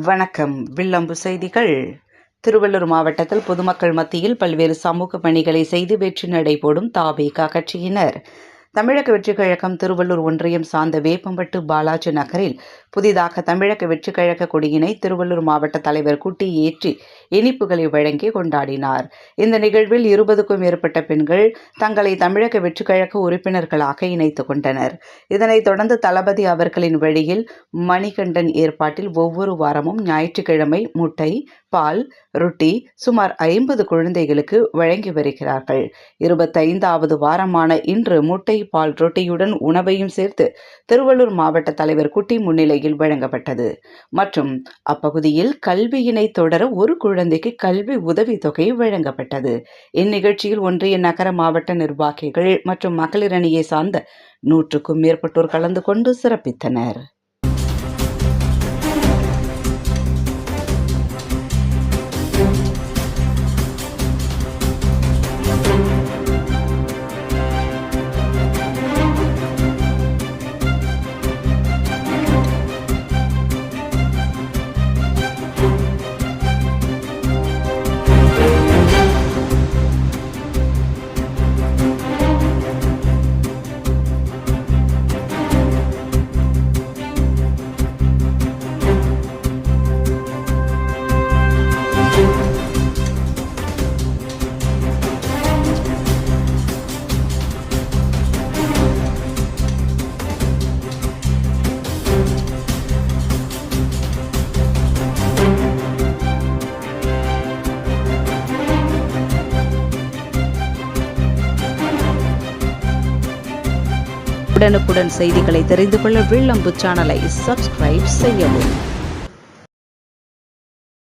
வணக்கம். வில்லம்பு செய்திகள். திருவள்ளூர் மாவட்டத்தில் பொதுமக்கள் மத்தியில் பல்வேறு சமூக பணிகளை செய்து வெற்றி நடை போடும் த.வெ.க. கட்சியினர். தமிழக வெற்றிக் கழகம் திருவள்ளூர் ஒன்றியம் சார்ந்த வேப்பம்பட்டு பாலாஜி நகரில் புதிதாக தமிழக வெற்றிக் கழக கொடியினை திருவள்ளூர் மாவட்ட தலைவர் குட்டி ஏற்றி இனிப்புகளை வழங்கி கொண்டாடினார். இந்த நிகழ்வில் 20க்கும் மேற்பட்ட பெண்கள் தங்களை தமிழக வெற்றிக் கழக உறுப்பினர்களாக இணைத்துக் கொண்டனர். இதனைத் தொடர்ந்து தளபதி அவர்களின் வழியில் மணிகண்டன் ஏற்பாட்டில் ஒவ்வொரு வாரமும் ஞாயிற்றுக்கிழமை முட்டை, பால், ரொட்டி சுமார் 50 குழந்தைகளுக்கு வழங்கி வருகிறார்கள். 25வது வாரமான இன்று முட்டை, பால், ரொட்டியுடன் உணவையும் சேர்த்து திருவள்ளூர் மாவட்ட தலைவர் குட்டி முன்னிலையில் வழங்கப்பட்டது. மற்றும் அப்பகுதியில் கல்வியினை தொடர ஒரு குழந்தைக்கு கல்வி உதவித்தொகை வழங்கப்பட்டது. இந்நிகழ்ச்சியில் ஒன்றிய நகர மாவட்ட நிர்வாகிகள் மற்றும் மகளிர் அணியை சார்ந்த 100க்கும் மேற்பட்டோர் கலந்து கொண்டு சிறப்பித்தனர். உடனுக்குடன் செய்திகளை தெரிந்து கொள்ள வில்லம்பு சேனலை சப்ஸ்கிரைப் செய்யவும்.